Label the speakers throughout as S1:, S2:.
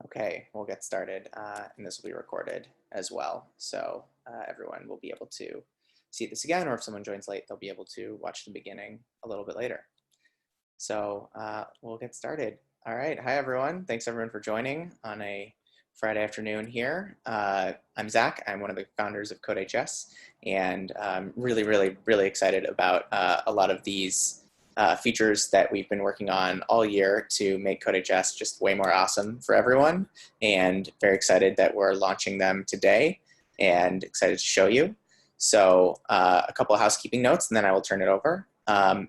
S1: Okay, we'll get started, and this will be recorded as well, so everyone will be able to see this again, or if someone joins late, they'll be able to watch the beginning a little bit later. So we'll get started. All right, hi everyone. Thanks everyone for joining on a Friday afternoon here. I'm Zach. I'm one of the founders of CodeHS, and I'm really excited about a lot of these features that we've been working on all year to make CodeHS just way more awesome for everyone, and very excited that we're launching them today and excited to show you. So a couple of housekeeping notes and then I will turn it over.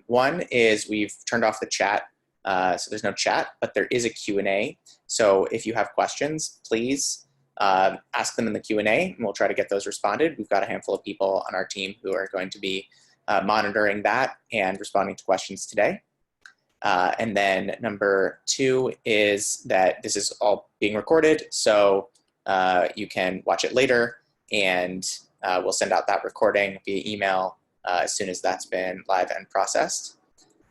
S1: One is we've turned off the chat, so there's no chat, but there is a Q&A. So if you have questions, please ask them in the Q&A and we'll try to get those responded. We've got a handful of people on our team who are going to be monitoring that and responding to questions today. And then number two is that this is all being recorded, so you can watch it later, and we'll send out that recording via email as soon as that's been live and processed.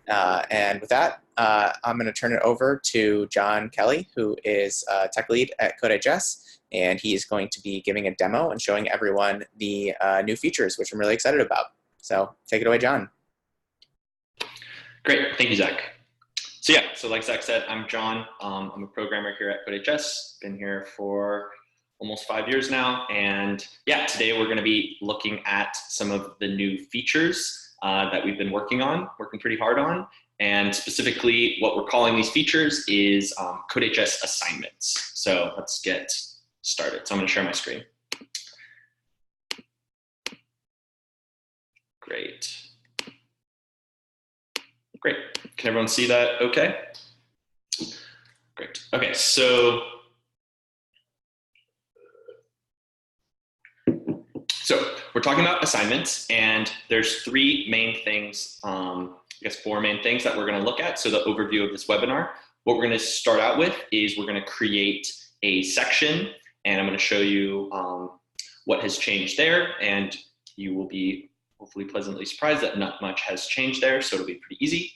S1: And with that, I'm going to turn it over to John Kelly, who is tech lead at CodeHS, and he is going to be giving a demo and showing everyone the new features, which I'm really excited about. So take it away, John.
S2: Great, thank you, Zach. So like Zach said, I'm John. I'm a programmer here at CodeHS. Been here for almost 5 years now. And yeah, today we're going to be looking at some of the new features that we've been working pretty hard on. And specifically what we're calling these features is CodeHS Assignments. So let's get started. So I'm going to share my screen. Great. Can everyone see that okay? Great. Okay, so we're talking about assignments, and there's three main things, I guess 4 main things that we're going to look at. So the overview of this webinar, what we're going to start out with is we're going to create a section, and I'm going to show you what has changed there, and you will be hopefully pleasantly surprised that not much has changed there, so it'll be pretty easy.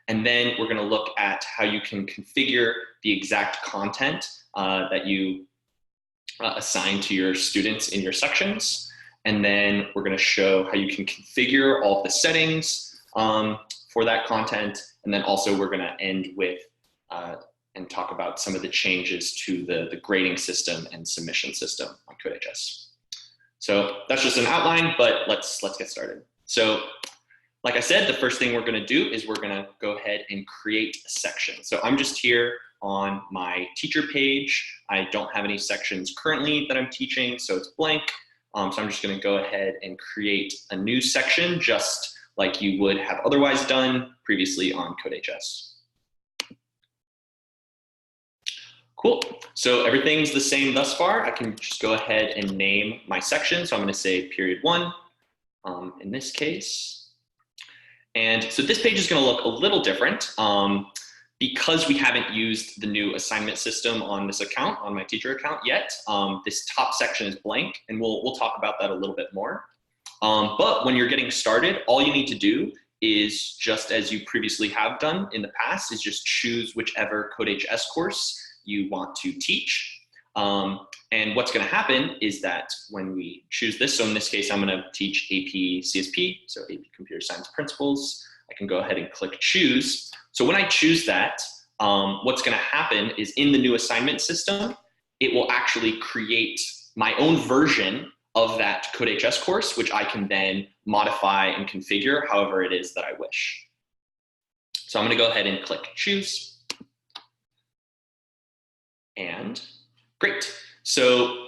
S2: And then we're going to look at how you can configure the exact content that you assign to your students in your sections. And then we're going to show how you can configure all of the settings for that content. And then also we're going to end with and talk about some of the changes to the grading system and submission system on CodeHS. So that's just an outline, but let's get started. So like I said, the first thing we're going to do is we're going to go ahead and create a section. So I'm just here on my teacher page. I don't have any sections currently that I'm teaching, so it's blank. So I'm just going to go ahead and create a new section just like you would have otherwise done previously on CodeHS. Cool. So everything's the same thus far. I can just go ahead and name my section. So I'm going to say period 1 in this case. And so this page is going to look a little different because we haven't used the new assignment system on this account, on my teacher account yet. This top section is blank, and we'll talk about that a little bit more. But when you're getting started, all you need to do is, just as you previously have done in the past, is just choose whichever CodeHS course you want to teach. And what's going to happen is that when we choose this, so in this case, I'm going to teach AP CSP, so AP Computer Science Principles. I can go ahead and click choose. So when I choose that, what's going to happen is in the new assignment system, it will actually create my own version of that CodeHS course, which I can then modify and configure however it is that I wish. So I'm going to go ahead and click choose. And great. So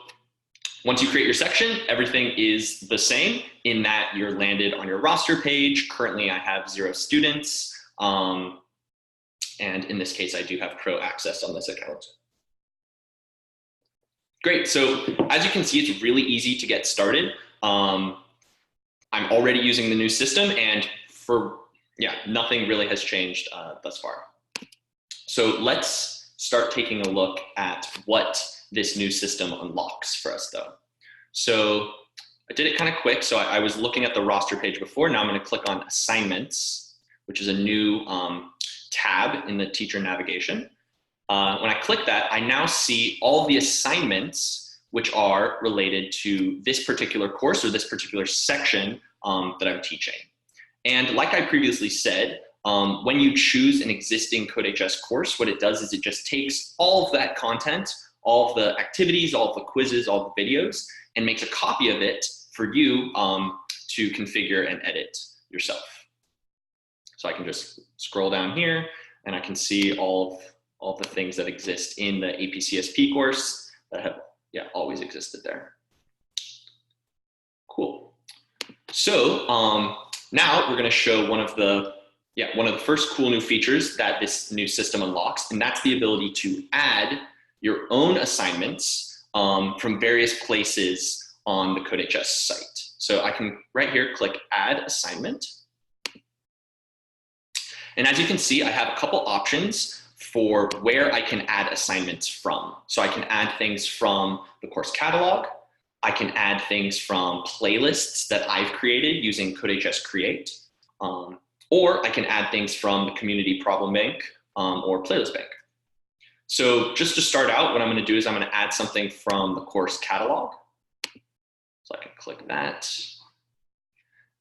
S2: once you create your section, everything is the same in that you're landed on your roster page. Currently, I have 0 students. And in this case, I do have pro access on this account. Great. So as you can see, it's really easy to get started. I'm already using the new system, and nothing really has changed thus far. So let's start taking a look at what this new system unlocks for us though. So I did it kind of quick. So I was looking at the roster page before. Now I'm going to click on assignments, which is a new tab in the teacher navigation. When I click that, I now see all the assignments which are related to this particular course or this particular section that I'm teaching. And like I previously said, when you choose an existing CodeHS course, what it does is it just takes all of that content, all of the activities, all of the quizzes, all the videos, and makes a copy of it for you to configure and edit yourself. So I can just scroll down here and I can see all the things that exist in the APCSP course that have always existed there. Cool. So now we're going to show one of the first cool new features that this new system unlocks, and that's the ability to add your own assignments from various places on the CodeHS site. So I can right here click Add Assignment. And as you can see, I have a couple options for where I can add assignments from. So I can add things from the course catalog. I can add things from playlists that I've created using CodeHS Create. Or I can add things from the community problem bank or playlist bank. So just to start out, what I'm going to do is I'm going to add something from the course catalog. So I can click that.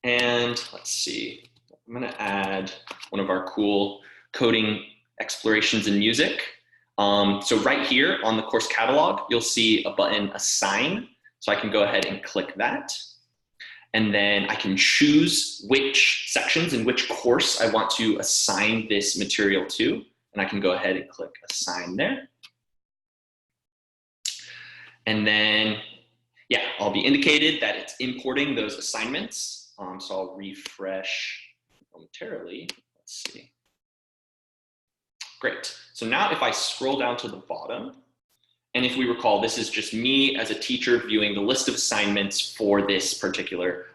S2: And let's see, I'm going to add one of our cool coding explorations in music. So right here on the course catalog, you'll see a button Assign. So I can go ahead and click that. And then I can choose which sections and which course I want to assign this material to. And I can go ahead and click Assign there. And then, I'll be indicated that it's importing those assignments. So I'll refresh momentarily. Let's see. Great. So now if I scroll down to the bottom, and if we recall, this is just me as a teacher viewing the list of assignments for this particular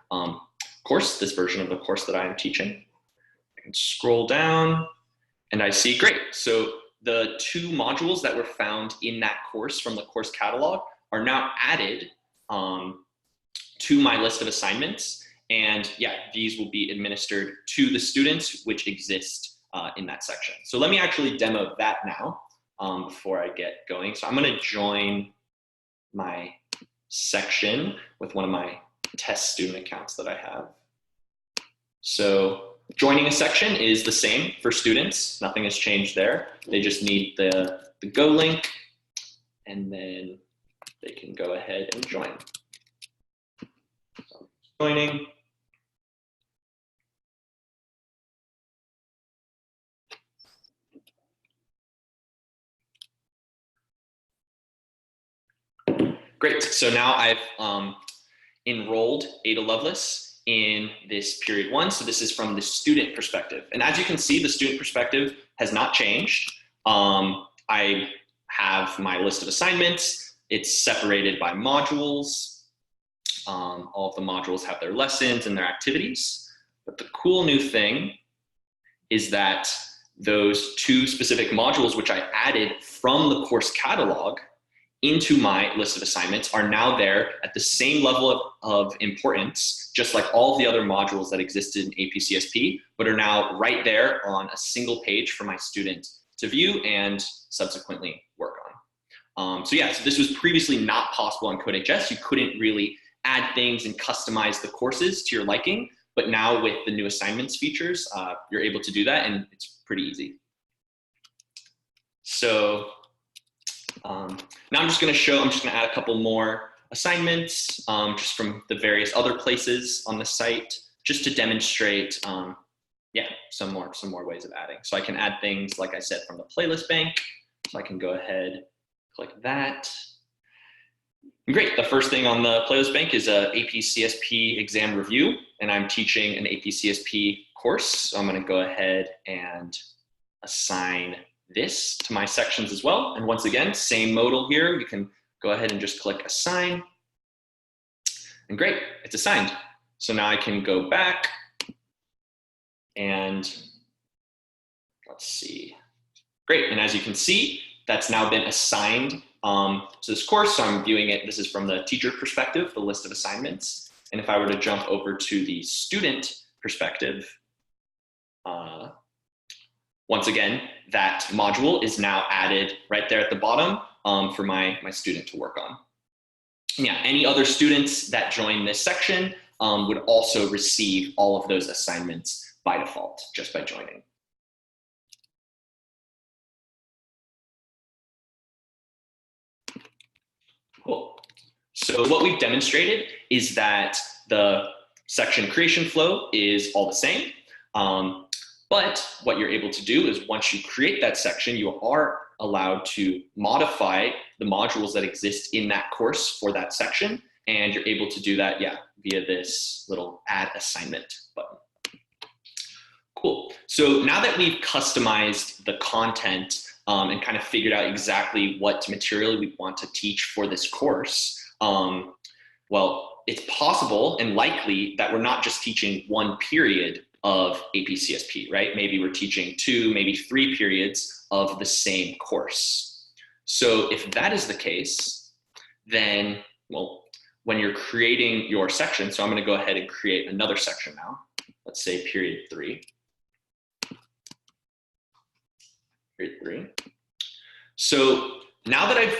S2: course, this version of the course that I am teaching. I can scroll down and I see, great. So the 2 modules that were found in that course from the course catalog are now added to my list of assignments. And these will be administered to the students which exist in that section. So let me actually demo that now. Before I get going. So I'm going to join my section with one of my test student accounts that I have. So joining a section is the same for students. Nothing has changed there. They just need the Go link, and then they can go ahead and join. So joining. Great, so now I've enrolled Ada Lovelace in this period 1. So this is from the student perspective. And as you can see, the student perspective has not changed. I have my list of assignments. It's separated by modules. All of the modules have their lessons and their activities. But the cool new thing is that those 2 specific modules, which I added from the course catalog, into my list of assignments are now there at the same level of importance, just like all the other modules that existed in APCSP, but are now right there on a single page for my student to view and subsequently work on. So this was previously not possible on CodeHS. You couldn't really add things and customize the courses to your liking, but now with the new assignments features, you're able to do that, and it's pretty easy. So now I'm just going to add a couple more assignments just from the various other places on the site, just to demonstrate, some more ways of adding. So I can add things, like I said, from the playlist bank. So I can go ahead, click that. Great. The first thing on the playlist bank is a APCSP exam review, and I'm teaching an APCSP course. So I'm going to go ahead and assign this to my sections as well. And once again, same modal here. You can go ahead and just click Assign. And great, it's assigned. So now I can go back and let's see. Great, and as you can see, that's now been assigned to this course. So I'm viewing it, this is from the teacher perspective, the list of assignments. And if I were to jump over to the student perspective, once again, that module is now added right there at the bottom for my student to work on. Yeah, any other students that join this section would also receive all of those assignments by default, just by joining. Cool. So what we've demonstrated is that the section creation flow is all the same. But what you're able to do is once you create that section, you are allowed to modify the modules that exist in that course for that section. And you're able to do that, yeah, via this little add assignment button. Cool. So now that we've customized the content and kind of figured out exactly what material we want to teach for this course, well, it's possible and likely that we're not just teaching one period of AP-CSP, right? Maybe we're teaching 2, maybe 3 periods of the same course. So if that is the case, then, well, when you're creating your section, so I'm going to go ahead and create another section now. Let's say period 3. Period 3. So now that I've,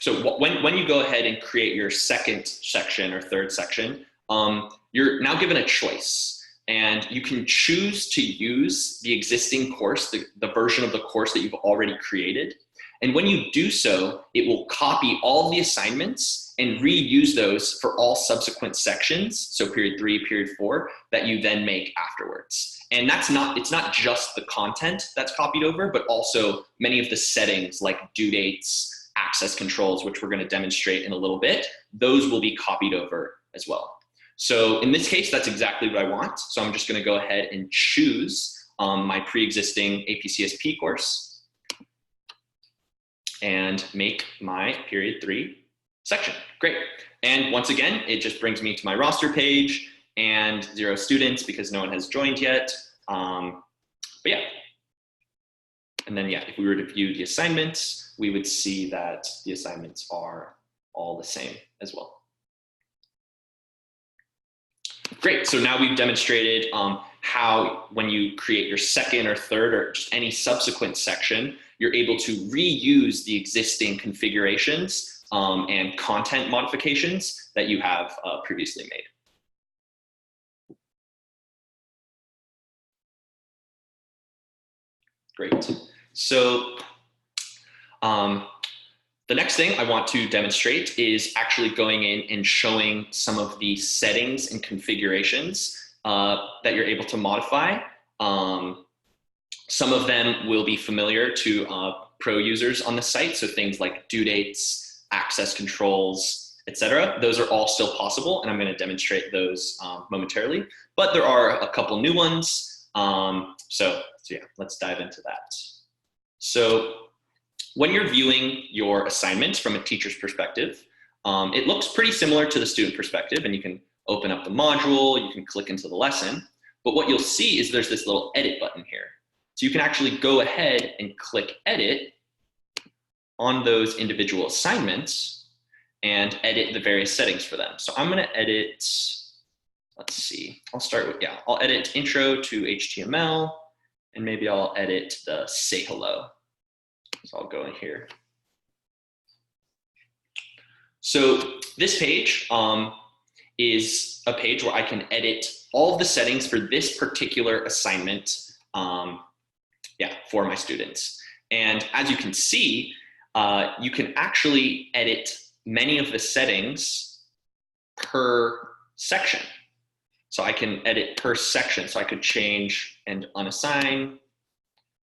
S2: so when you go ahead and create your second section or third section, you're now given a choice. And you can choose to use the existing course, the version of the course that you've already created. And when you do so, it will copy all the assignments and reuse those for all subsequent sections, so period 3, period 4, that you then make afterwards. And it's not just the content that's copied over, but also many of the settings like due dates, access controls, which we're going to demonstrate in a little bit. Those will be copied over as well. So in this case, that's exactly what I want. So I'm just going to go ahead and choose my pre-existing AP-CSP course and make my period 3 section. Great. And once again, it just brings me to my roster page and 0 students because no one has joined yet. But yeah. And then, yeah, if we were to view the assignments, we would see that the assignments are all the same as well. Great, so now we've demonstrated how when you create your second or third or just any subsequent section, you're able to reuse the existing configurations and content modifications that you have previously made. Great, so the next thing I want to demonstrate is actually going in and showing some of the settings and configurations that you're able to modify. Some of them will be familiar to pro users on the site, so things like due dates, access controls, etc. Those are all still possible, and I'm going to demonstrate those momentarily. But there are a couple new ones, so yeah, let's dive into that. So when you're viewing your assignments from a teacher's perspective, it looks pretty similar to the student perspective, and you can open up the module, you can click into the lesson, but what you'll see is there's this little edit button here. So you can actually go ahead and click edit on those individual assignments and edit the various settings for them. So I'm gonna edit, let's see, I'll start with, yeah, I'll edit intro to HTML, and maybe I'll edit the say hello. So I'll go in here. So this page is a page where I can edit all of the settings for this particular assignment for my students. And as you can see, you can actually edit many of the settings per section. So I can edit per section. So I could change and unassign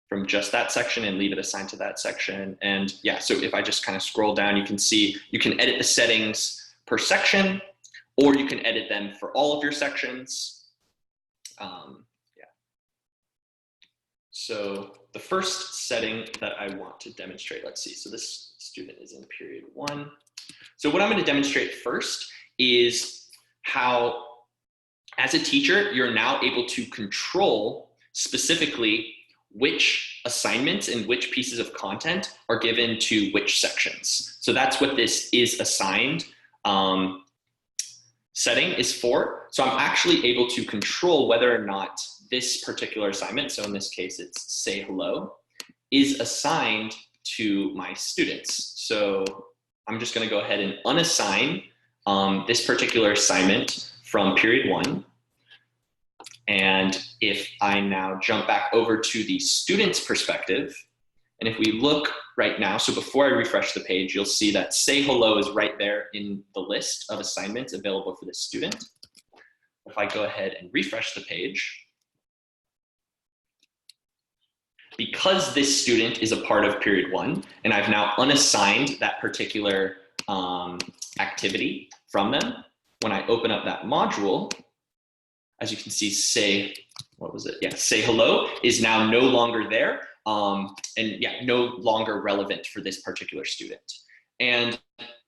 S2: from just that section and leave it assigned to that section. And yeah, so if I just kind of scroll down, you can see you can edit the settings per section, or you can edit them for all of your sections. So the first setting that I want to demonstrate, let's see, so this student is in period 1. So what I'm going to demonstrate first is how, as a teacher, you're now able to control specifically which assignments and which pieces of content are given to which sections. So that's what this is assigned setting is for. So I'm actually able to control whether or not this particular assignment, so in this case it's say hello, is assigned to my students. So I'm just going to go ahead and unassign this particular assignment from period 1. And if I now jump back over to the student's perspective, and if we look right now, so before I refresh the page, you'll see that say hello is right there in the list of assignments available for this student. If I go ahead and refresh the page, because this student is a part of period 1, and I've now unassigned that particular activity from them, when I open up that module, as you can see, say hello is now no longer there, and no longer relevant for this particular student. And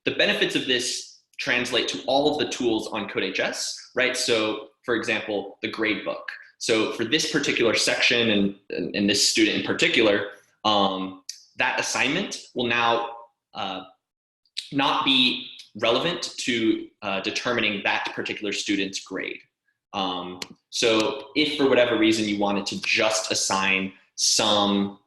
S2: the benefits of this translate to all of the tools on CodeHS, right? So for example, the gradebook. So for this particular section and this student in particular, that assignment will now not be relevant to determining that particular student's grade. So if for whatever reason you wanted to just assign some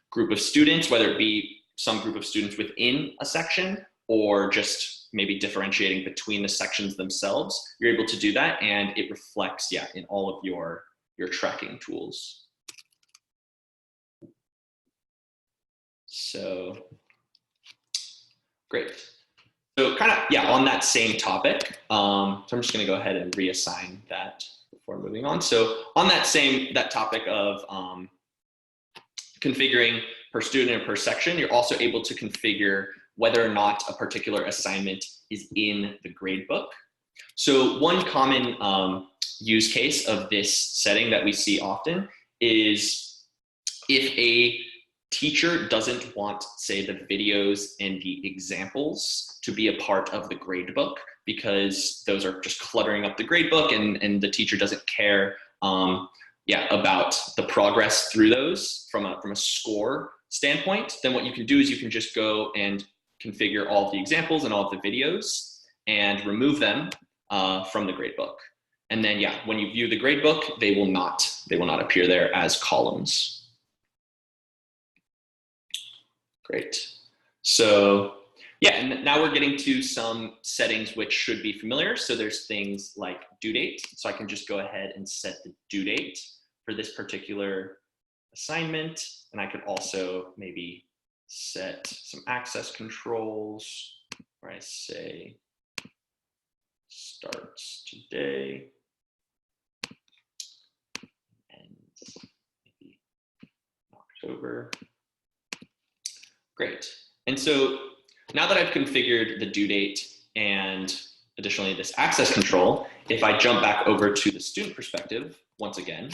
S2: group of students, whether it be some group of students within a section or just maybe differentiating between the sections themselves, you're able to do that, and it reflects, in all of your tracking tools. So great. So kind of, on that same topic, so I'm just going to go ahead and reassign that before moving on. So on that topic of configuring per student and per section, you're also able to configure whether or not a particular assignment is in the gradebook. So one common use case of this setting that we see often is if a teacher doesn't want, say, the videos and the examples to be a part of the gradebook because those are just cluttering up the gradebook, and the teacher doesn't care about the progress through those from a score standpoint, then what you can do is you can just go and configure all of the examples and all of the videos and remove them from the gradebook. And then, when you view the gradebook, they will not appear there as columns. Great. So and now we're getting to some settings which should be familiar. So there's things like due date. So I can just go ahead and set the due date for this particular assignment. And I could also maybe set some access controls where I say starts today and maybe October. Great. And so now that I've configured the due date and additionally this access control, if I jump back over to the student perspective, once again,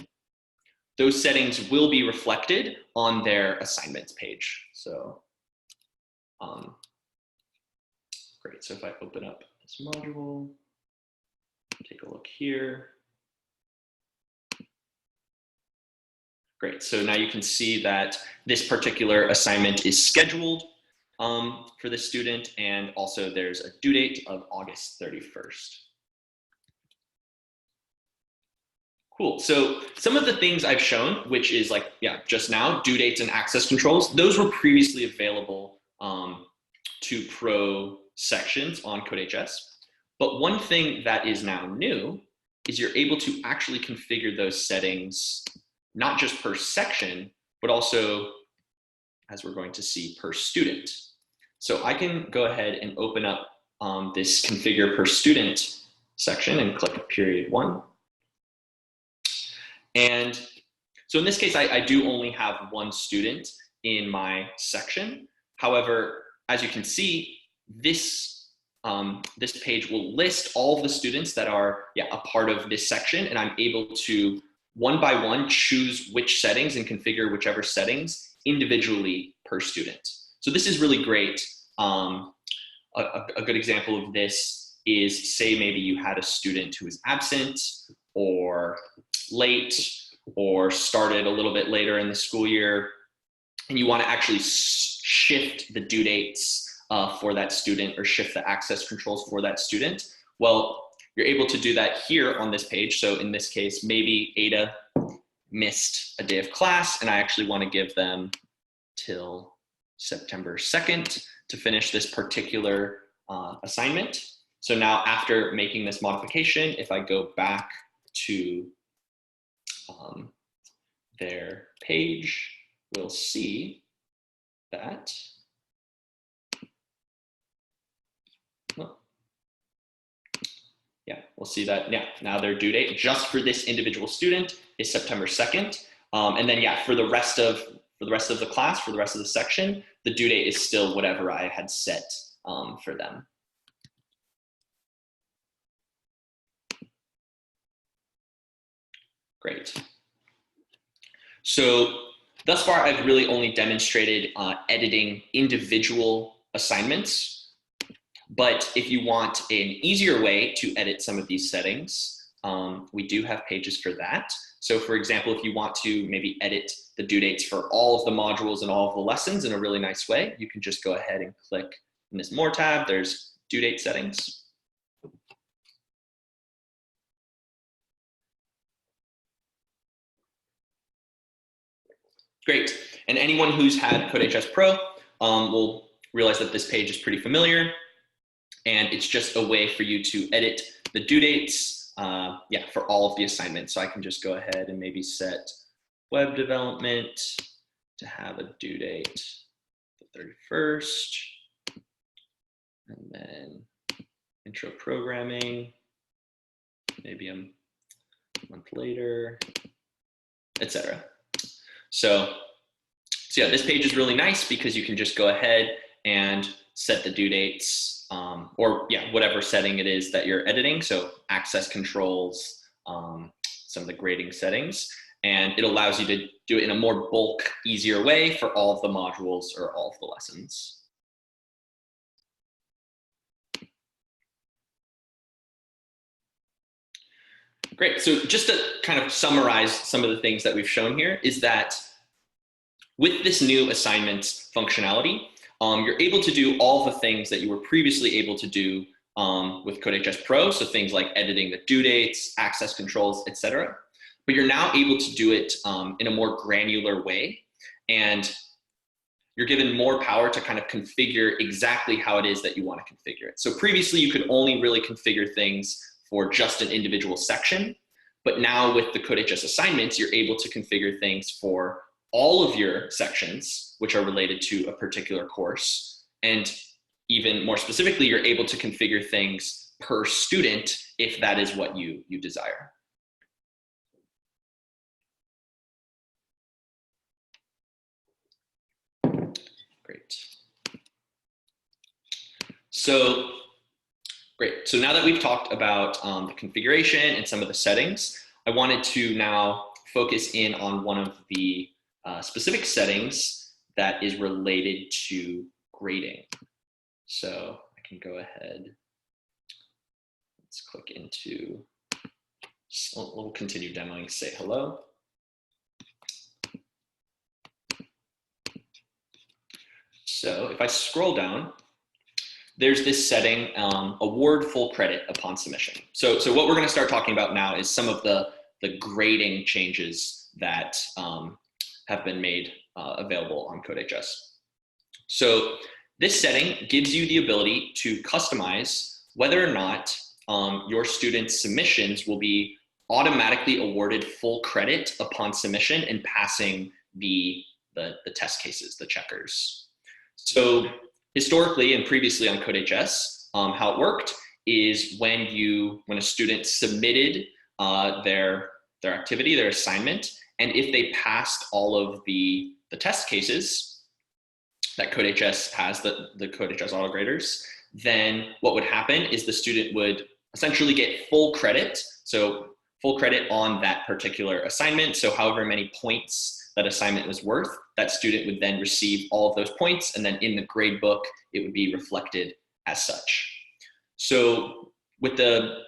S2: those settings will be reflected on their assignments page. So great. So if I open up this module, take a look here. Great, so now you can see that this particular assignment is scheduled for the student, and also there's a due date of August 31st. Cool, so some of the things I've shown, which is like, just now, due dates and access controls, those were previously available to pro sections on CodeHS. But one thing that is now new is you're able to actually configure those settings not just per section, but also, as we're going to see, per student. So I can go ahead and open up this configure per student section and click period 1. And so in this case, I do only have one student in my section. However, as you can see, this page will list all of the students that are a part of this section, and I'm able to one by one choose which settings and configure whichever settings individually per student. So this is really great. A good example of this is, say maybe you had a student who is absent or late or started a little bit later in the school year, and you want to actually shift the due dates for that student or shift the access controls for that student. Well, you're able to do that here on this page. So in this case, maybe Ada missed a day of class and I actually want to give them till September 2nd to finish this particular assignment. So now after making this modification, if I go back to their page, we'll see that, yeah, we'll see that, yeah, now their due date just for this individual student is September 2nd. And then, yeah, for the rest of the class, for the rest of the section, the due date is still whatever I had set for them. Great. So thus far, I've really only demonstrated editing individual assignments. But if you want an easier way to edit some of these settings, we do have pages for that. So for example, if you want to maybe edit the due dates for all of the modules and all of the lessons in a really nice way, you can just go ahead and click in this More tab. There's due date settings. Great. And anyone who's had CodeHS Pro will realize that this page is pretty familiar. And it's just a way for you to edit the due dates for all of the assignments. So I can just go ahead and maybe set web development to have a due date the 31st. And then intro programming, maybe a month later, etc. So yeah, this page is really nice because you can just go ahead and set the due dates or whatever setting it is that you're editing. So access controls, some of the grading settings, and it allows you to do it in a more bulk, easier way for all of the modules or all of the lessons. Great, so just to kind of summarize some of the things that we've shown here is that with this new assignments functionality, you're able to do all the things that you were previously able to do with CodeHS Pro, so things like editing the due dates, access controls, etc. But you're now able to do it in a more granular way, and you're given more power to kind of configure exactly how it is that you want to configure it. So previously, you could only really configure things for just an individual section, but now with the CodeHS assignments, you're able to configure things for all of your sections, which are related to a particular course. And even more specifically, you're able to configure things per student if that is what you desire. Great. So, great. So now that we've talked about the configuration and some of the settings, I wanted to now focus in on one of the specific settings that is related to grading. So I can go ahead, let's click into, we'll continue demoing, say hello. So if I scroll down, there's this setting, award full credit upon submission. So what we're gonna start talking about now is some of the grading changes that have been made available on CodeHS. So this setting gives you the ability to customize whether or not your students' submissions will be automatically awarded full credit upon submission and passing the test cases, the checkers. So historically and previously on CodeHS, how it worked is when a student submitted their activity, their assignment, and if they passed all of the test cases that CodeHS has, the CodeHS auto graders, then what would happen is the student would essentially get full credit. So full credit on that particular assignment. So however many points that assignment was worth, that student would then receive all of those points, and then in the gradebook, it would be reflected as such. So with the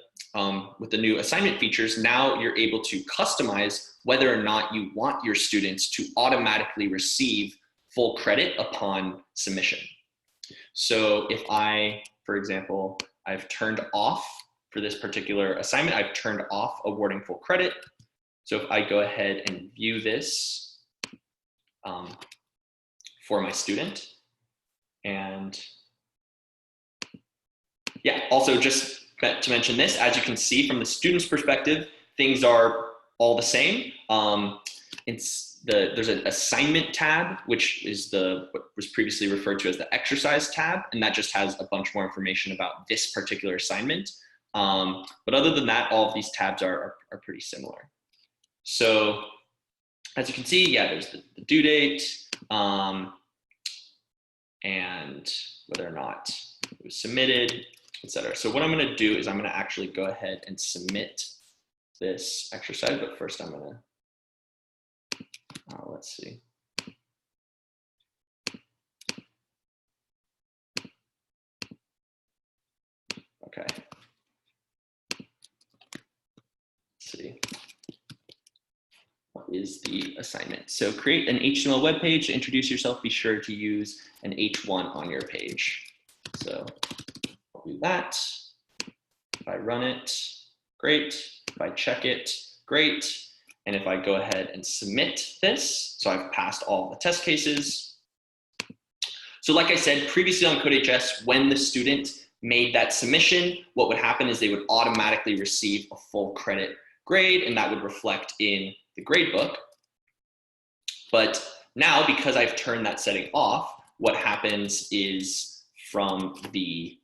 S2: new assignment features, now you're able to customize whether or not you want your students to automatically receive full credit upon submission. So if I, for example, I've turned off for this particular assignment, I've turned off awarding full credit. So if I go ahead and view this for my student, and yeah, also just to mention this, as you can see from the student's perspective, things are all the same. There's an assignment tab, which is what was previously referred to as the exercise tab, and that just has a bunch more information about this particular assignment. But other than that, all of these tabs are pretty similar. So as you can see, yeah, there's the due date, and whether or not it was submitted, etc. So what I'm going to do is I'm going to actually go ahead and submit this exercise, but first I'm going to, let's see. Okay. Let's see. What is the assignment? So create an HTML web page to introduce yourself. Be sure to use an H1 on your page. So I'll do that. If I run it, great. If I check it, great. And if I go ahead and submit this, so I've passed all the test cases. So like I said, previously on CodeHS, when the student made that submission, what would happen is they would automatically receive a full credit grade, and that would reflect in the gradebook. But now, because I've turned that setting off, what happens is from the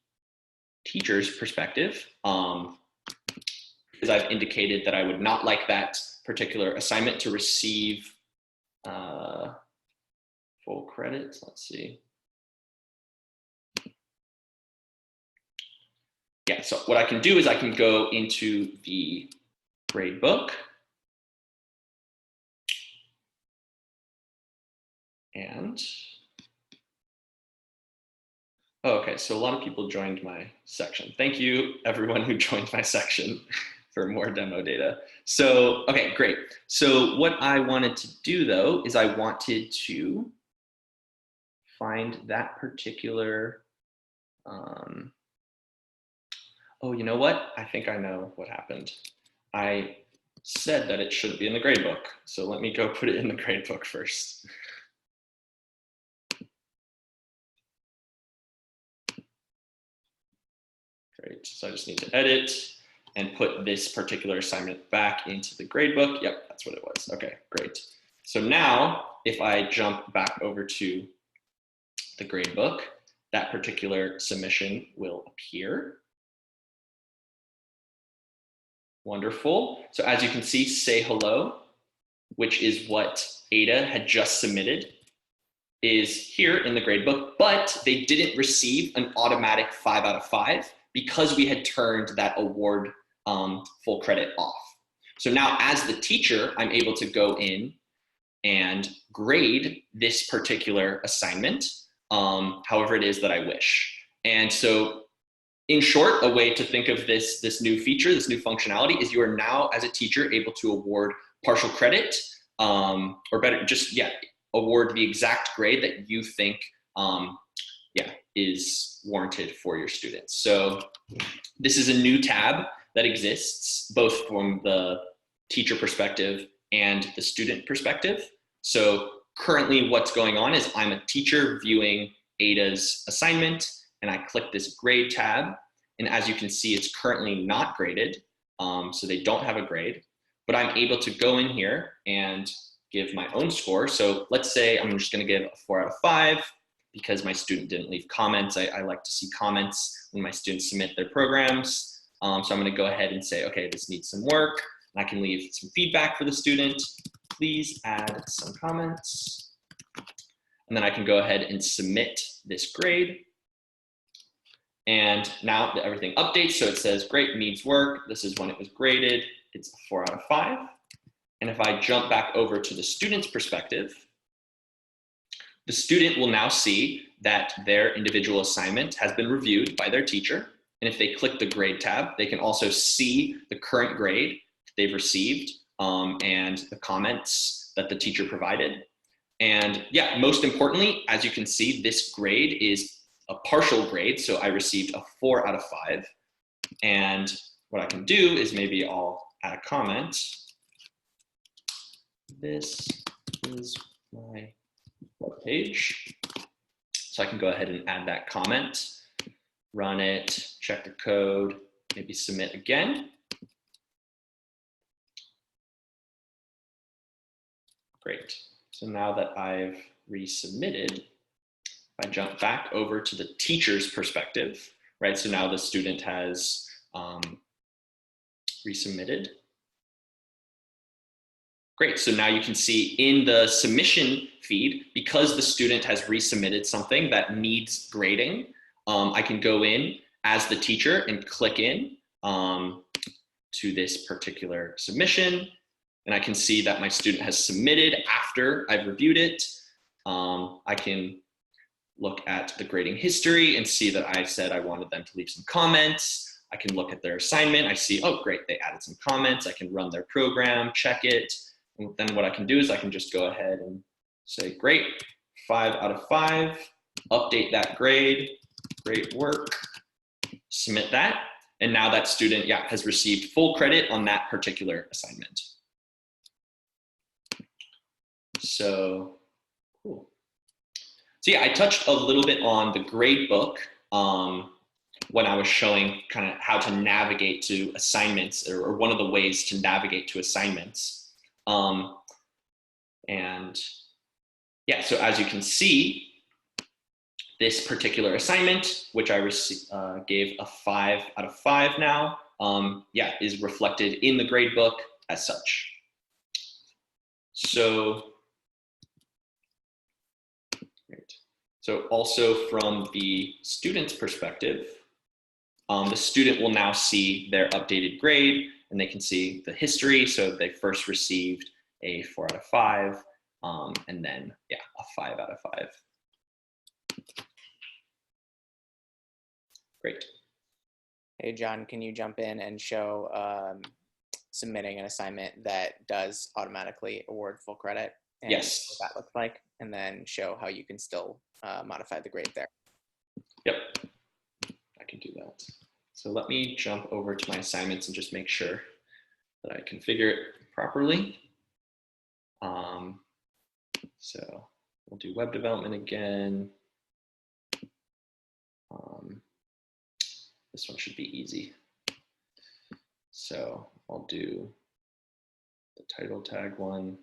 S2: teacher's perspective, because I've indicated that I would not like that particular assignment to receive full credits. Let's see. Yeah, so what I can do is I can go into the gradebook and, oh, okay, so a lot of people joined my section. Thank you, everyone who joined my section for more demo data. So, okay, great. So what I wanted to do though, is I wanted to find that particular, oh, you know what? I think I know what happened. I said that it should be in the gradebook. So let me go put it in the gradebook first. Great, so I just need to edit and put this particular assignment back into the gradebook. Yep, that's what it was. Okay, great. So now if I jump back over to the gradebook, that particular submission will appear. Wonderful. So as you can see, say hello, which is what Ada had just submitted, is here in the gradebook, but they didn't receive an automatic 5 out of 5 because we had turned that award full credit off. So now as the teacher, I'm able to go in and grade this particular assignment, however it is that I wish. And so in short, a way to think of this new feature, this new functionality, is you are now, as a teacher, able to award partial credit, or better, just, yeah, award the exact grade that you think is warranted for your students. So this is a new tab that exists both from the teacher perspective and the student perspective. So currently what's going on is I'm a teacher viewing Ada's assignment, and I click this grade tab, and as you can see, it's currently not graded, so they don't have a grade, but I'm able to go in here and give my own score. So let's say I'm just gonna give a 4 out of 5 because my student didn't leave comments. I like to see comments when my students submit their programs. So I'm gonna go ahead and say, okay, this needs some work. I can leave some feedback for the student. Please add some comments. And then I can go ahead and submit this grade. And now everything updates. So it says, great, needs work. This is when it was graded. It's a 4 out of 5. And if I jump back over to the student's perspective, the student will now see that their individual assignment has been reviewed by their teacher. And if they click the grade tab, they can also see the current grade they've received and the comments that the teacher provided. And yeah, most importantly, as you can see, this grade is a partial grade. So I received a 4 out of 5. And what I can do is maybe I'll add a comment. this is my web page. So I can go ahead and add that comment, run it, check the code, maybe submit again. Great. So now that I've resubmitted, I jump back over to the teacher's perspective, right? So now the student has resubmitted. Great, so now you can see in the submission feed, because the student has resubmitted something that needs grading, I can go in as the teacher and click in to this particular submission. And I can see that my student has submitted after I've reviewed it. I can look at the grading history and see that I said I wanted them to leave some comments. I can look at their assignment. I see, oh, great, they added some comments. I can run their program, check it. And then what I can do is I can just go ahead and say, great, 5 out of 5, update that grade, great work, submit that. And now that student, yeah, has received full credit on that particular assignment. So, cool. So yeah, I touched a little bit on the gradebook when I was showing kind of how to navigate to assignments, or one of the ways to navigate to assignments. And yeah, so as you can see, this particular assignment, which I gave a 5 out of 5 now, yeah, is reflected in the gradebook as such. So, great. So also from the student's perspective, the student will now see their updated grade, and they can see the history. So they first received a 4 out of 5, and then, yeah, a 5 out of 5. Great.
S1: Hey, John, can you jump in and show submitting an assignment that does automatically award full credit? And
S2: yes.
S1: What that looks like, and then show how you can still modify the grade there.
S2: Yep, I can do that. So let me jump over to my assignments and just make sure that I configure it properly. So we'll do web development again. This one should be easy. So I'll do the title tag one.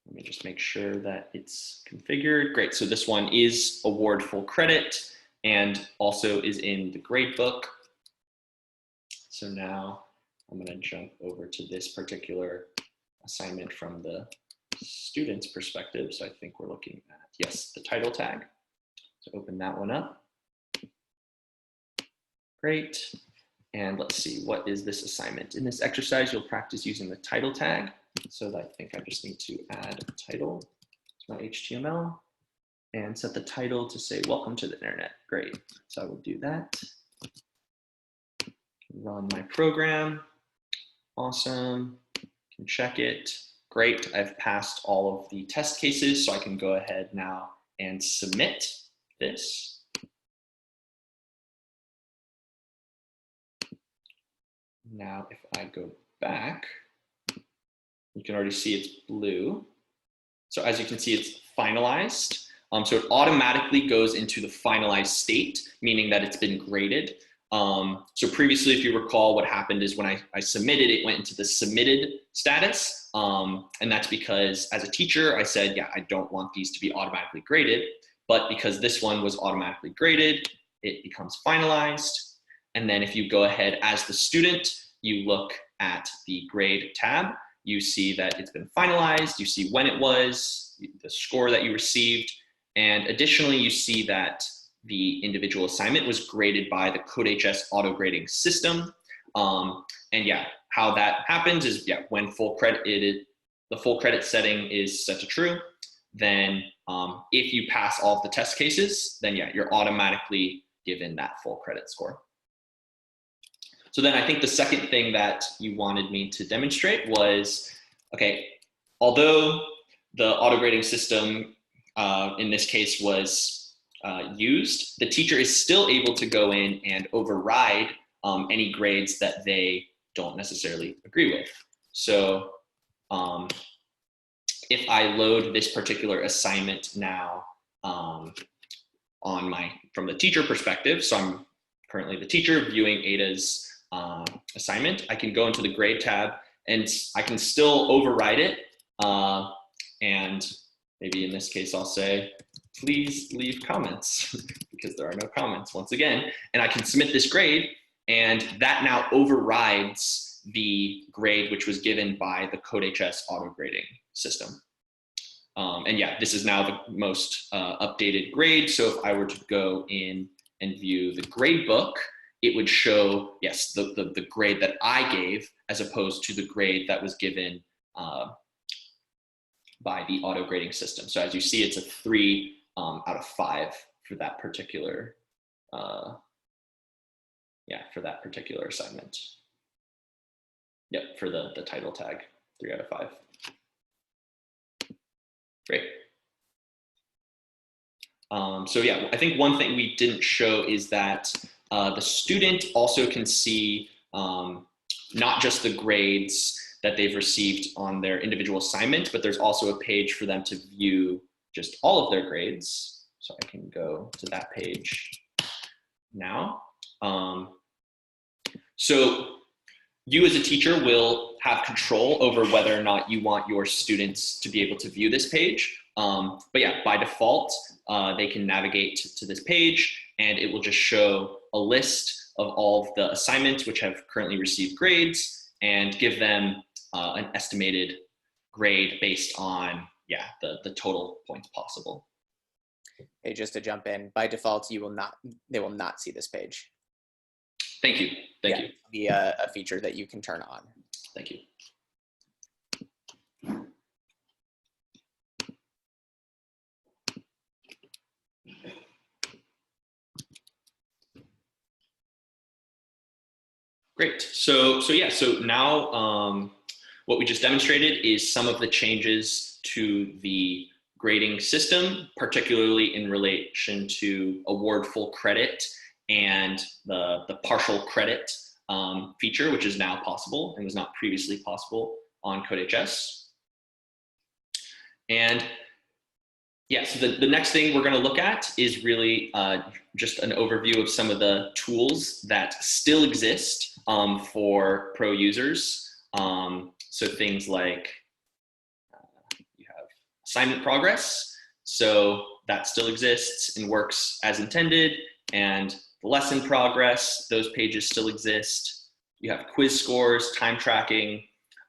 S2: Let me just make sure that it's configured. Great, so this one is award full credit and also is in the gradebook. So now I'm gonna jump over to this particular assignment from the student's perspective. So I think we're looking at, yes, the title tag. So open that one up. Great. And let's see, what is this assignment? In this exercise, you'll practice using the title tag. So I think I just need to add a title to my HTML and set the title to say, welcome to the internet. Great. So I will do that. Run my program. Awesome. Can check it. Great. I've passed all of the test cases, so I can go ahead now and submit this. Now, if I go back, you can already see it's blue. So as you can see, it's finalized. So it automatically goes into the finalized state, meaning that it's been graded. So previously, if you recall, what happened is when I submitted, it went into the submitted status. And that's because as a teacher, I said, yeah, I don't want these to be automatically graded. But because this one was automatically graded, it becomes finalized. And then if you go ahead as the student, you look at the grade tab, you see that it's been finalized, you see when it was, the score that you received, and additionally, you see that the individual assignment was graded by the CodeHS auto grading system. And yeah, how that happens is, yeah, when the full credit setting is set to true, then if you pass all of the test cases, then yeah, you're automatically given that full credit score. So then I think the second thing that you wanted me to demonstrate was, okay, although the auto grading system in this case was used, the teacher is still able to go in and override any grades that they don't necessarily agree with. So if I load this particular assignment now from the teacher perspective, so I'm currently the teacher viewing Ada's assignment, I can go into the grade tab and I can still override it. And maybe in this case, I'll say, please leave comments because there are no comments once again. And I can submit this grade, and that now overrides the grade which was given by the CodeHS auto grading system. And yeah, this is now the most updated grade. So if I were to go in and view the gradebook, it would show, yes, the grade that I gave as opposed to the grade that was given by the auto grading system. So as you see, it's a 3 out of 5 for that particular, for that particular assignment. Yep, for the title tag, 3 out of 5. Great. So yeah, I think one thing we didn't show is that the student also can see not just the grades that they've received on their individual assignment, but there's also a page for them to view just all of their grades. So I can go to that page now. So you as a teacher will have control over whether or not you want your students to be able to view this page. But yeah, by default, they can navigate to this page, and it will just show a list of all of the assignments which have currently received grades and give them an estimated grade based on, the total points possible.
S1: Hey, just to jump in, by default, they will not see this page.
S2: Thank you. Thank you.
S1: It'll be a feature that you can turn on.
S2: Thank you. Great. So now what we just demonstrated is some of the changes to the grading system, particularly in relation to award full credit and the partial credit feature, which is now possible and was not previously possible on CodeHS. And yeah, so the next thing we're going to look at is really just an overview of some of the tools that still exist for pro users. So things like you have assignment progress. So that still exists and works as intended. And the lesson progress, those pages still exist. You have quiz scores, time tracking,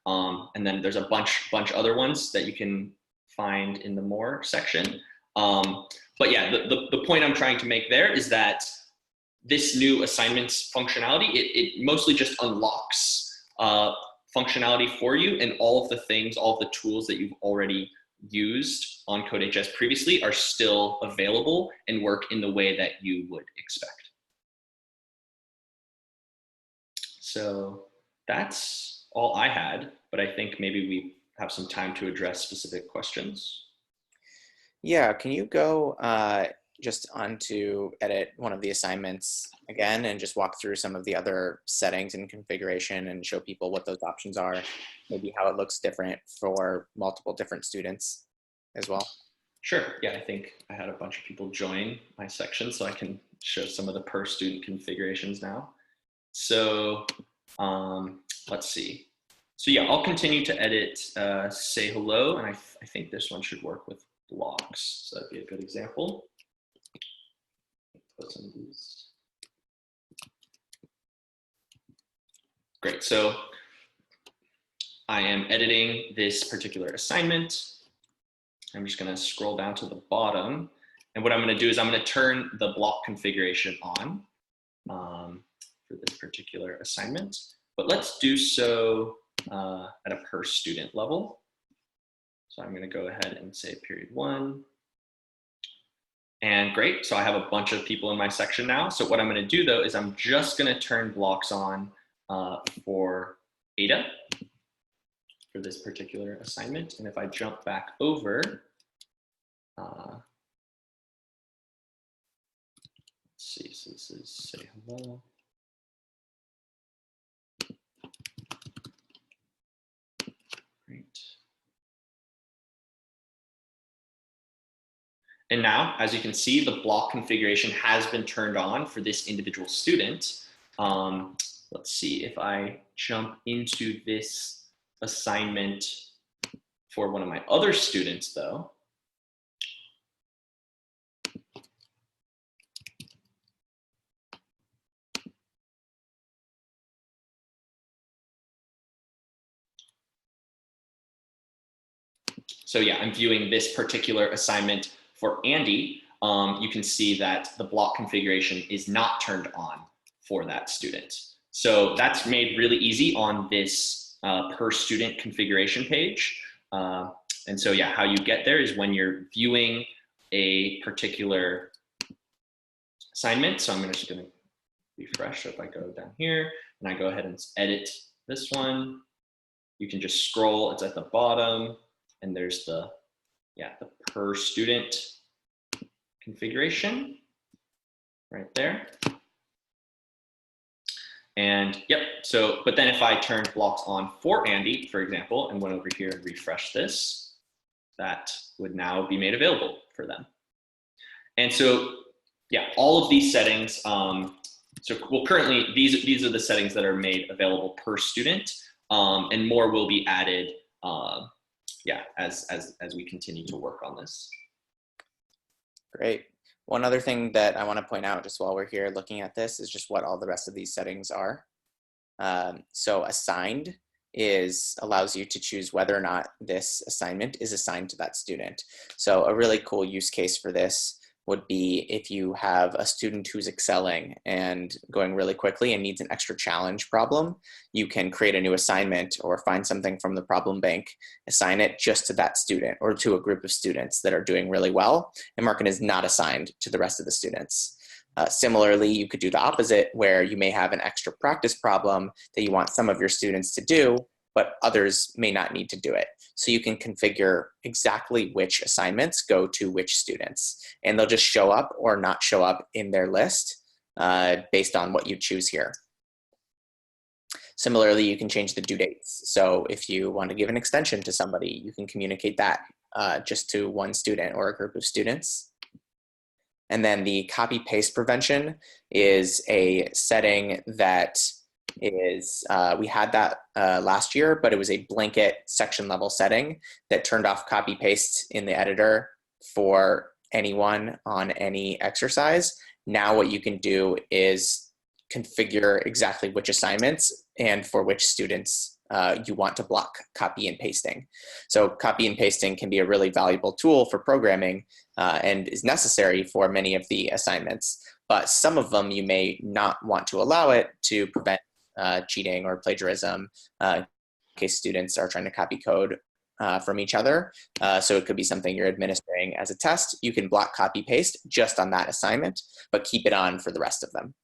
S2: and then there's a bunch other ones that you can find in the more section. But yeah, the point I'm trying to make there is that this new assignments functionality, it mostly just unlocks functionality for you, and all of the things, all of the tools that you've already used on CodeHS previously are still available and work in the way that you would expect. So that's all I had, but I think maybe we have some time to address specific questions.
S1: Yeah, can you go just onto edit one of the assignments again and just walk through some of the other settings and configuration and show people what those options are, maybe how it looks different for multiple different students as well?
S2: Sure, yeah, I think I had a bunch of people join my section, so I can show some of the per student configurations now. So let's see. So yeah, I'll continue to edit say hello, and I think this one should work with blocks, so that'd be a good example. Put some of these. Great, so I am editing this particular assignment. I'm just gonna scroll down to the bottom, and what I'm gonna do is I'm gonna turn the block configuration on for this particular assignment, but let's do so at a per student level. So I'm going to go ahead and say period 1. And great, so I have a bunch of people in my section now. So what I'm going to do though is I'm just going to turn blocks on for Ada for this particular assignment. And if I jump back over, let's see, so this is say hello. And now, as you can see, the block configuration has been turned on for this individual student. Let's see if I jump into this assignment for one of my other students, though. So yeah, I'm viewing this particular assignment for Andy. You can see that the block configuration is not turned on for that student. So that's made really easy on this per student configuration page. And so yeah, how you get there is when you're viewing a particular assignment. So I'm just gonna refresh. So if I go down here and I go ahead and edit this one, you can just scroll, it's at the bottom, and there's the per student configuration right there. And yep, so, but then if I turned blocks on for Andy, for example, and went over here and refresh this, that would now be made available for them. And so, yeah, all of these settings, currently these are the settings that are made available per student, and more will be added, as we continue to work on this.
S1: Great. One other thing that I want to point out just while we're here looking at this is just what all the rest of these settings are. So assigned allows you to choose whether or not this assignment is assigned to that student. So a really cool use case for this would be if you have a student who's excelling and going really quickly and needs an extra challenge problem, you can create a new assignment or find something from the problem bank, assign it just to that student or to a group of students that are doing really well, and mark it as not assigned to the rest of the students. Similarly, you could do the opposite, where you may have an extra practice problem that you want some of your students to do, but others may not need to do it. So you can configure exactly which assignments go to which students, and they'll just show up or not show up in their list based on what you choose here. Similarly, you can change the due dates. So if you want to give an extension to somebody, you can communicate that just to one student or a group of students. And then the copy paste prevention is a setting that is, we had that last year, but it was a blanket section level setting that turned off copy paste in the editor for anyone on any exercise. Now what you can do is configure exactly which assignments and for which students you want to block copy and pasting. So copy and pasting can be a really valuable tool for programming and is necessary for many of the assignments, but some of them you may not want to allow it to prevent cheating or plagiarism in case students are trying to copy code from each other. So it could be something you're administering as a test. You can block copy paste just on that assignment, but keep it on for the rest of them.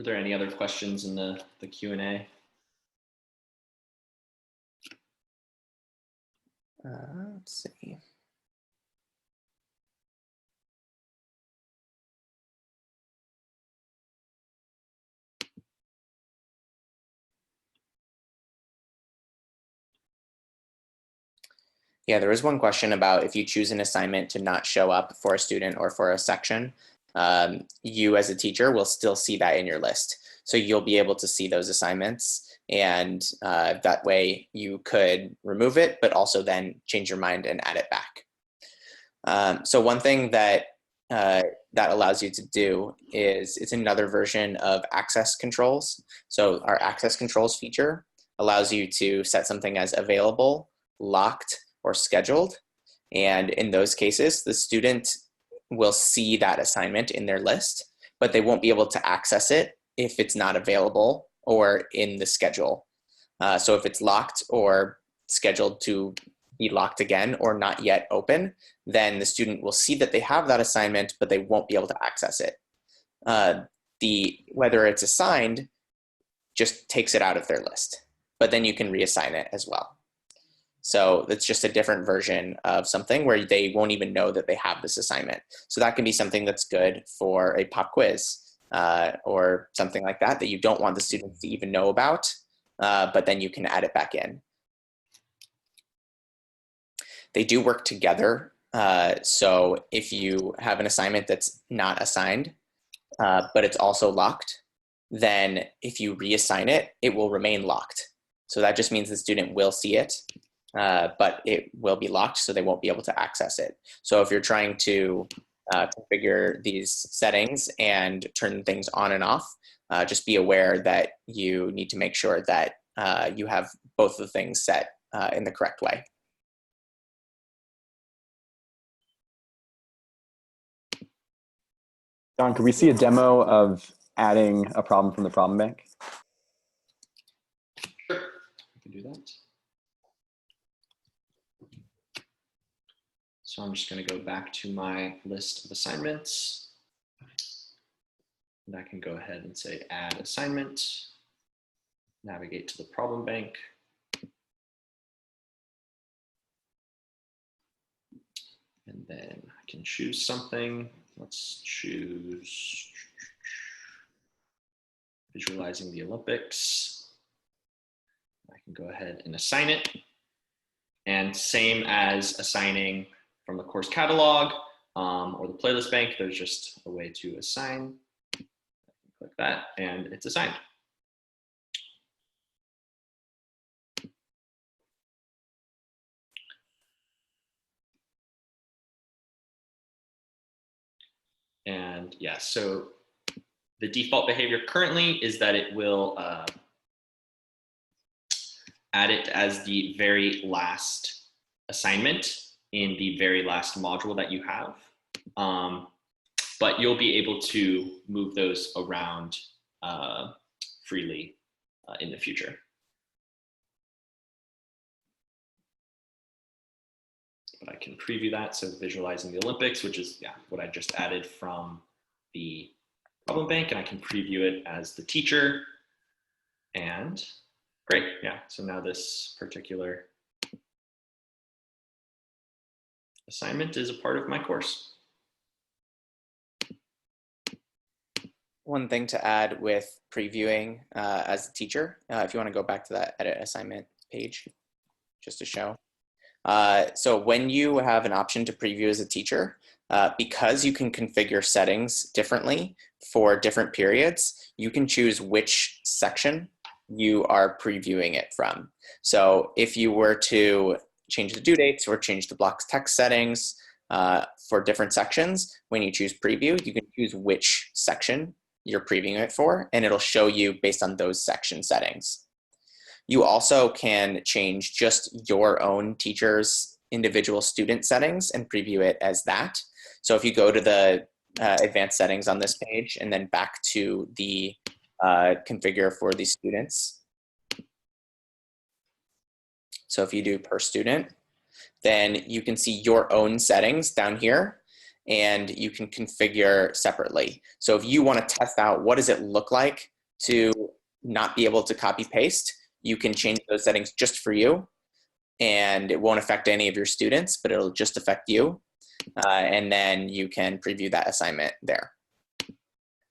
S2: Are there any other questions in the Q&A?
S1: Let's see. Yeah, there was one question about if you choose an assignment to not show up for a student or for a section, you as a teacher will still see that in your list. So you'll be able to see those assignments, and that way you could remove it, but also then change your mind and add it back. So one thing that that allows you to do is it's another version of access controls. So our access controls feature allows you to set something as available, locked, or scheduled. And in those cases, the student will see that assignment in their list, but they won't be able to access it if it's not available or in the schedule. So if it's locked or scheduled to be locked again or not yet open, then the student will see that they have that assignment, but they won't be able to access it. Whether it's assigned just takes it out of their list, but then you can reassign it as well. So it's just a different version of something where they won't even know that they have this assignment. So that can be something that's good for a pop quiz. or something like that that you don't want the students to even know about, but then you can add it back in. They do work together. So if you have an assignment that's not assigned, but it's also locked, then if you reassign it, it will remain locked. So that just means the student will see it, but it will be locked, so they won't be able to access it. So if you're trying to configure these settings and turn things on and off, just be aware that you need to make sure that you have both of the things set in the correct way.
S3: John, could we see a demo of adding a problem from the problem bank?
S2: Sure, I can do that. So I'm just going to go back to my list of assignments. And I can go ahead and say add assignment, navigate to the problem bank. And then I can choose something. Let's choose visualizing the Olympics. I can go ahead and assign it. And same as assigning from the course catalog or the playlist bank, there's just a way to assign. I can click that and it's assigned. And yeah, so the default behavior currently is that it will add it as the very last assignment in the very last module that you have. But you'll be able to move those around freely in the future. But I can preview that. So visualizing the Olympics, which is what I just added from the problem bank, and I can preview it as the teacher. And great, so now this particular assignment is a part of my course.
S1: One thing to add with previewing as a teacher, if you want to go back to that edit assignment page, just to show. So when you have an option to preview as a teacher, because you can configure settings differently for different periods, you can choose which section you are previewing it from. So if you were to change the due dates or change the block's text settings for different sections, when you choose preview, you can choose which section you're previewing it for, and it'll show you based on those section settings. You also can change just your own teacher's individual student settings and preview it as that. So if you go to the advanced settings on this page and then back to the configure for the students. So if you do per student, then you can see your own settings down here and you can configure separately. So if you want to test out what does it look like to not be able to copy paste, you can change those settings just for you, and it won't affect any of your students, but it'll just affect you. And then you can preview that assignment there.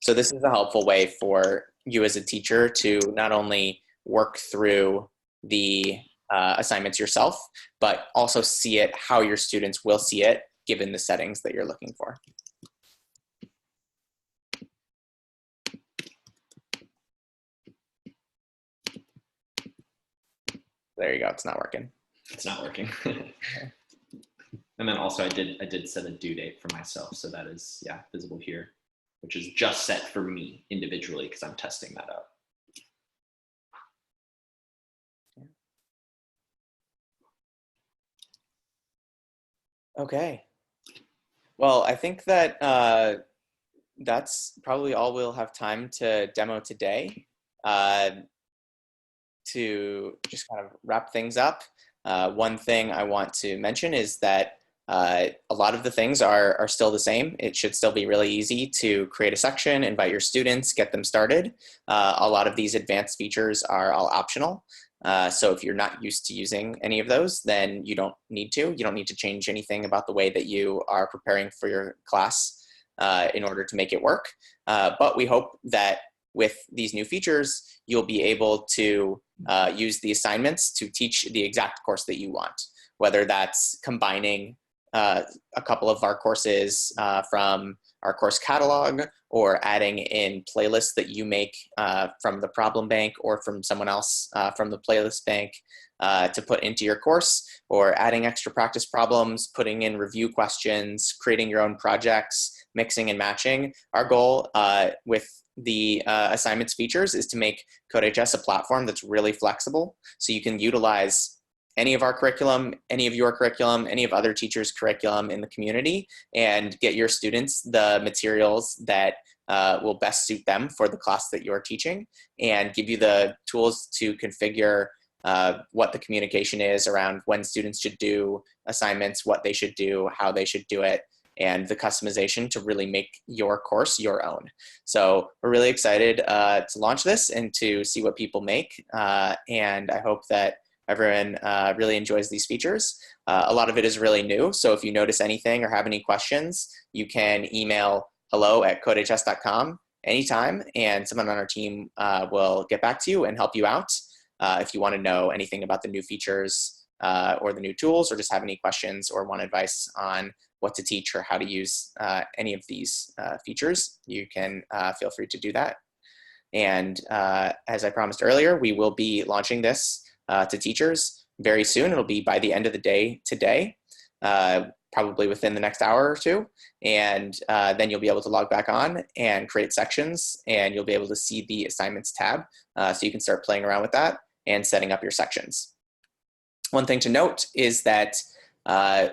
S1: So this is a helpful way for you as a teacher to not only work through the assignments yourself, but also see it how your students will see it given the settings that you're looking for. There you go, it's not working.
S2: It's not working. And then also I did set a due date for myself. So that is, visible here, which is just set for me individually because I'm testing that out.
S1: Okay. Well, I think that that's probably all we'll have time to demo today. To just kind of wrap things up, one thing I want to mention is that a lot of the things are still the same. It should still be really easy to create a section, invite your students, get them started. A lot of these advanced features are all optional. So if you're not used to using any of those, then you don't need to. You don't need to change anything about the way that you are preparing for your class. in order to make it work. But we hope that with these new features, you'll be able to use the assignments to teach the exact course that you want, whether that's combining a couple of our courses from our course catalog, or adding in playlists that you make from the problem bank or from someone else from the playlist bank to put into your course, or adding extra practice problems, putting in review questions, creating your own projects, mixing and matching. Our goal with the assignments features is to make CodeHS a platform that's really flexible, so you can utilize any of our curriculum, any of your curriculum, any of other teachers' curriculum in the community, and get your students the materials that will best suit them for the class that you're teaching, and give you the tools to configure what the communication is around when students should do assignments, what they should do, how they should do it, and the customization to really make your course your own. So we're really excited to launch this and to see what people make, and I hope that everyone really enjoys these features. A lot of it is really new, so if you notice anything or have any questions, you can email hello@codehs.com anytime, and someone on our team will get back to you and help you out if you want to know anything about the new features or the new tools, or just have any questions or want advice on what to teach or how to use any of these features. You can feel free to do that. And as I promised earlier, we will be launching this to teachers very soon. It'll be by the end of the day today, probably within the next hour or two. And then you'll be able to log back on and create sections, and you'll be able to see the assignments tab. So you can start playing around with that and setting up your sections. One thing to note is that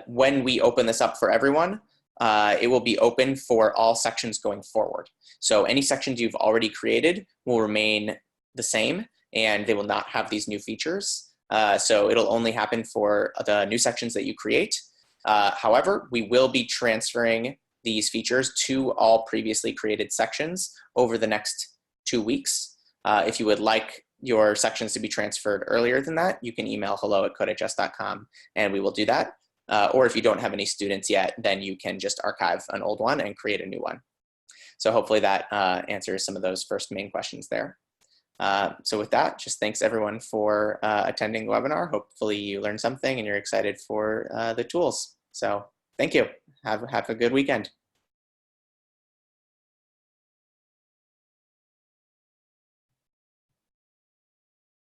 S1: when we open this up for everyone, it will be open for all sections going forward. So any sections you've already created will remain the same, and they will not have these new features. So it'll only happen for the new sections that you create. However, we will be transferring these features to all previously created sections over the next 2 weeks. If you would like your sections to be transferred earlier than that, you can email hello@codehs.com and we will do that. Or if you don't have any students yet, then you can just archive an old one and create a new one. So hopefully that answers some of those first main questions there. So with that, just thanks everyone for attending the webinar. Hopefully you learned something and you're excited for the tools. So thank you. Have a good weekend.